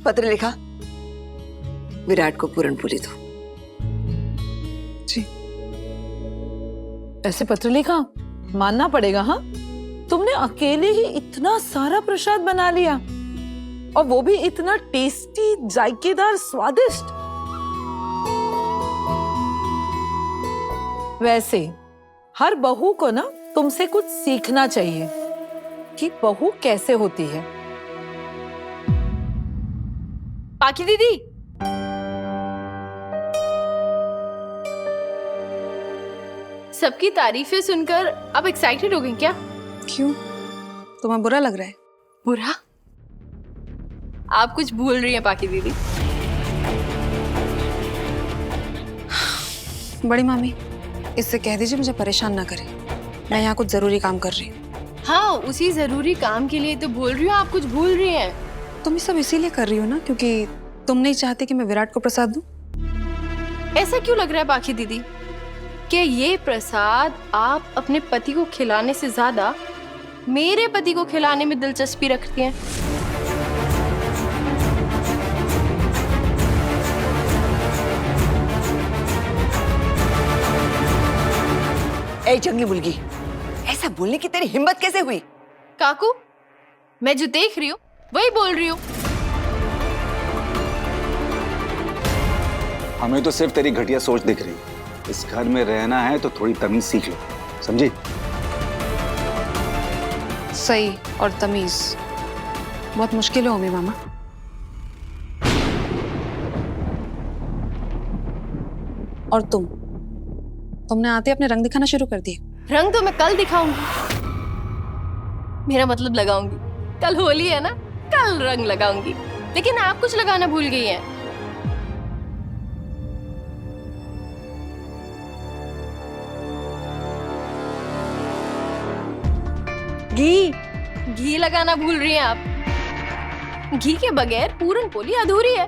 पत्र लिखा, विराट को पूरनपोली दो। जी। ऐसे पत्र लिखा? मानना पड़ेगा। हाँ, तुमने अकेले ही इतना सारा प्रसाद बना लिया, और वो भी इतना टेस्टी, जायकेदार, स्वादिष्ट। वैसे हर बहू को ना तुमसे कुछ सीखना चाहिए कि बहू कैसे होती है। पाकी दीदी, सबकी तारीफें सुनकर आप एक्साइटेड हो गई क्या? क्यों, तुम्हें बुरा लग रहा है? बुरा? आप कुछ भूल रही हैं पाकी दीदी। बड़ी मामी, इससे कह दीजिए मुझे परेशान ना करें, मैं यहाँ कुछ जरूरी काम कर रही हूँ। हाँ, उसी जरूरी काम के लिए तो बोल रही हूँ, आप कुछ भूल रही हैं। तुम ये सब इसीलिए कर रही हो ना क्योंकि तुम नहीं चाहती कि मैं विराट को प्रसाद दूं? ऐसा क्यों लग रहा है पाकी दीदी कि ये प्रसाद आप अपने पति को खिलाने से ज्यादा मेरे पति को खिलाने में दिलचस्पी रखती हैं? ए जंगली मुर्गी, ऐसा बोलने की तेरी हिम्मत कैसे हुई? काकू, मैं जो देख रही हूँ वही बोल रही हूँ। हमें तो सिर्फ तेरी घटिया सोच दिख रही है। इस घर में रहना है तो थोड़ी तमीज सीख लो, समझी? सही और तमीज बहुत मुश्किल है ओमी मामा। और तुमने आते अपने रंग दिखाना शुरू कर दिए। रंग तो मैं कल दिखाऊंगी, मेरा मतलब लगाऊंगी। कल होली है ना, कल रंग लगाऊंगी। लेकिन आप कुछ लगाना भूल गई हैं। घी लगाना भूल रही हैं आप। घी के बगैर पूरनपोली अधूरी है।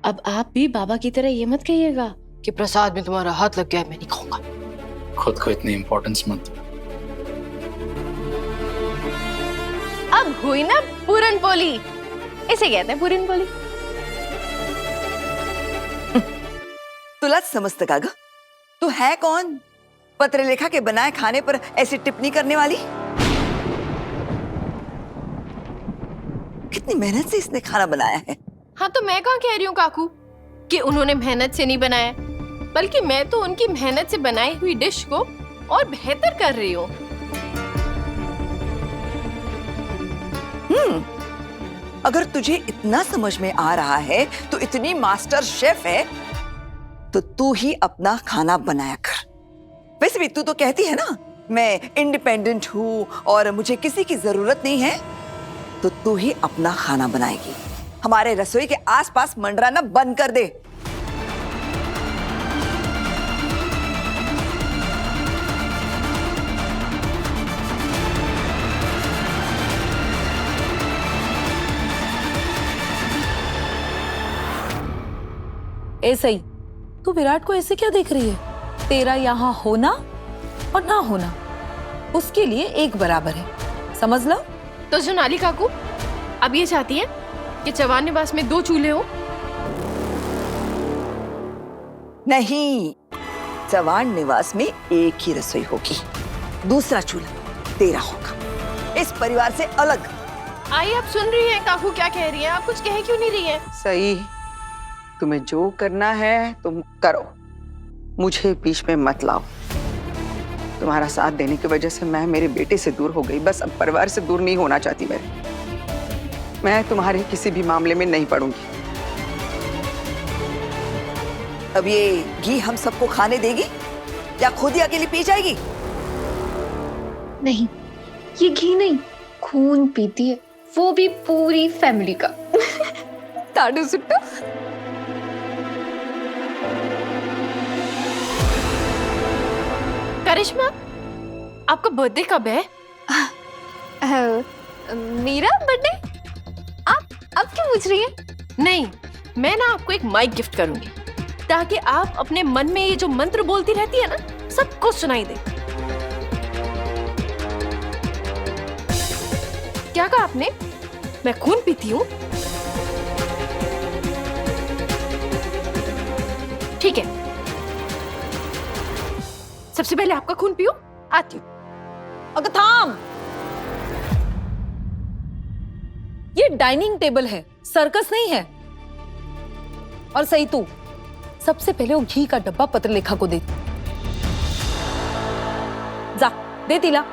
अब आप भी बाबा की तरह ये मत कहिएगा कि प्रसाद में तुम्हारा हाथ लग गया है, मैं नहीं खाऊंगा। खुद को इतनी इंपॉर्टेंस मत दो। अब हुई ना पूरनपोली, इसे कहते हैं पूरनपोली। तुला समझता का ग? तू है कौन? पत्र लेखा के बनाए खाने पर ऐसी टिप्पणी करने वाली? कितनी मेहनत से इसने खाना बनाया है। हाँ, तो मैं कहाँ कह रही हूँ काकू कि उन्होंने मेहनत से नहीं बनाया, बल्कि मैं तो उनकी मेहनत से बनाई हुई डिश को और बेहतर कर रही हूँ। अगर तुझे इतना समझ में आ रहा है, तो इतनी मास्टर शेफ है, तो तू ही अपना खाना बनाया कर। वैसे भी तू तो कहती है ना, मैं इंडिपेंडेंट हूँ और मुझे किसी की जरूरत नहीं है, तो तू ही अपना खाना बनाएगी। हमारे रसोई के आसपास मंडराना बंद कर दे। ऐसे ही तू विराट को ऐसे क्या देख रही है? तेरा यहाँ होना और ना होना उसके लिए एक बराबर है, समझ लो। तो सोनाली काकू अब ये चाहती है कि चवान निवास में 2 चूल्हे हो? नहीं, चवान निवास में एक ही रसोई होगी, दूसरा चूल्हा तेरा होगा, इस परिवार से अलग। आई, आप सुन रही हैं काकू क्या कह रही हैं? आप कुछ कह क्यों नहीं रही हैं? सही, तुम्हें जो करना है तुम करो, मुझे बीच में मत लाओ। तुम्हारा साथ देने की वजह से मैं मेरे बेटे से दूर हो गई, बस अब परिवार से दूर नहीं होना चाहती मैं तुम्हारे किसी भी मामले में नहीं पड़ूंगी। अब ये घी हम सबको खाने देगी या खुद ही अकेली पी जाएगी? नहीं, ये घी नहीं, खून पीती है, वो भी पूरी फैमिली का। ताडू सुट्टू। करिश्मा, आपका बर्थडे कब है? मेरा बर्थडे अब क्यों पूछ रही है? नहीं, मैं ना आपको एक माइक गिफ्ट करूंगी ताकि आप अपने मन में ये जो मंत्र बोलती रहती है ना, सबको सुनाई दे। क्या कहा आपने? मैं खून पीती हूँ? ठीक है, सबसे पहले आपका खून पियो, आती हूँ। अगर थाम, ये डाइनिंग टेबल है, सर्कस नहीं है। और सही तू सबसे पहले वो घी का डब्बा पत्रलेखा को दे। जा दे तिला।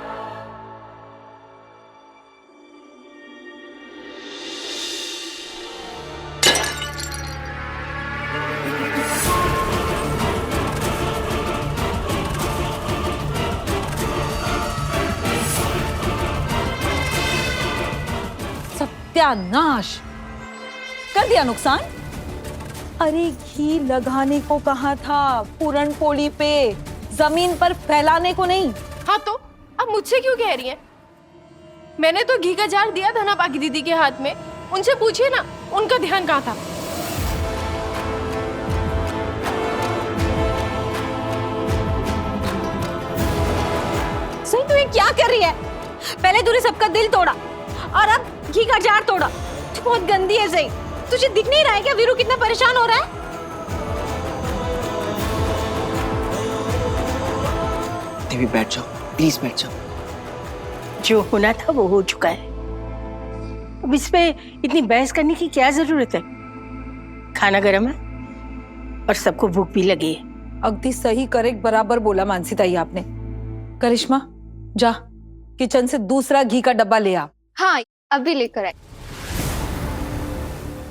सत्यानाश कर दिया नुकसान। अरे घी लगाने को कहा था पूरण पोली पे, जमीन पर फैलाने को नहीं। हाँ तो अब मुझसे क्यों कह रही हैं? मैंने तो घी का जार दिया था ना बाकी दीदी के हाथ में, उनसे पूछिए ना उनका ध्यान कहाँ था। सही तू ये क्या कर रही है? पहले तूने सबका दिल तोड़ा और अब घी का जार तोड़ा। तू बहुत गंदी है सही। तुझे दिख नहीं रहा है क्या वीरू कितना परेशान हो रहा है? देवी बैठ जाओ, प्लीज बैठ जाओ। जो होना था वो हो चुका है, अब इसमें इतनी बहस करने की क्या जरूरत है? खाना गर्म है और सबको भूख भी लगी है। अगदी सही, करेक्ट, बराबर बोला मानसी ताई आपने। करिश्मा जा किचन से दूसरा घी का डब्बा ले आ। हाँ अभी लेकर आए।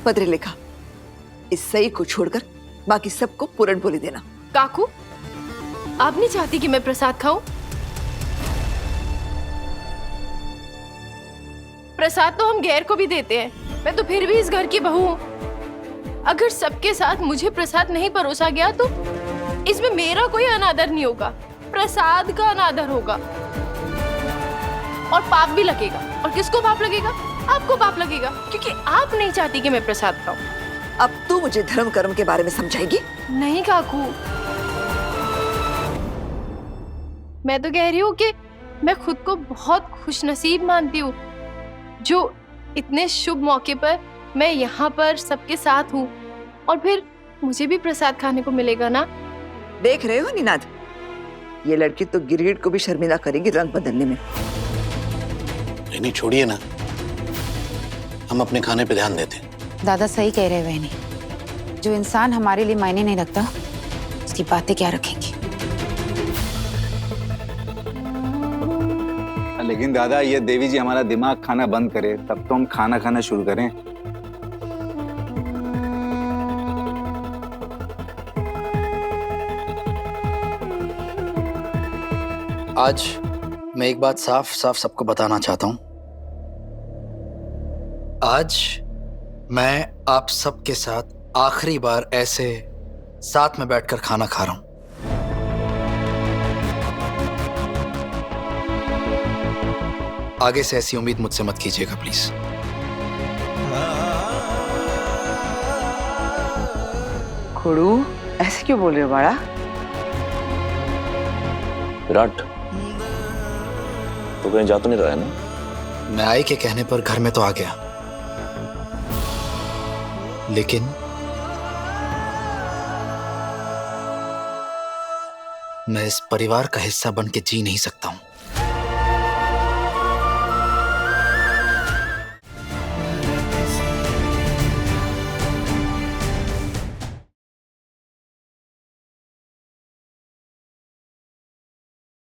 पत्रलेखा, इस सही को छोड़कर बाकी सबको पूरण पोली देना। काकू, आप नहीं चाहती कि मैं प्रसाद खाऊं? प्रसाद तो हम गैर को भी देते हैं, मैं तो फिर भी इस घर की बहू हूं। अगर सबके साथ मुझे प्रसाद नहीं परोसा गया तो इसमें मेरा कोई अनादर नहीं होगा, प्रसाद का अनादर होगा और पाप भी लगेगा। और किसको पाप लगेगा? आपको पाप लगेगा, क्योंकि आप नहीं चाहती कि मैं प्रसाद खाऊं। अब तू मुझे धर्म कर्म के बारे में समझाएगी? नहीं काकू, मैं तो कह रही हूँ कि मैं खुद को बहुत खुशनसीब मानती हूँ जो इतने शुभ मौके पर मैं यहाँ पर सबके साथ हूँ, और फिर मुझे भी प्रसाद खाने को मिलेगा ना। देख रहे हो निनाद, ये लड़की तो गिरगिट को भी शर्मिंदा करेगी रंग बदलने में। नहीं छोड़िए ना, हम अपने खाने पे ध्यान देते हैं। दादा सही कह रहे बहनी, जो इंसान हमारे लिए मायने नहीं रखता उसकी बातें क्या रखेंगी। लेकिन दादा, ये देवी जी हमारा दिमाग खाना बंद करे तब तो हम खाना खाना शुरू करें। आज मैं एक बात साफ साफ सबको बताना चाहता हूं। आज मैं आप सबके साथ आखिरी बार ऐसे साथ में बैठकर खाना खा रहा हूं। आगे से ऐसी उम्मीद मुझसे मत कीजिएगा प्लीज। खोड़ू, ऐसे क्यों बोल रहे हो बाड़ा? विराट, तो कहीं जा तो नहीं रहा है ना? मैं आई के कहने पर घर में तो आ गया, लेकिन मैं इस परिवार का हिस्सा बन के जी नहीं सकता हूं।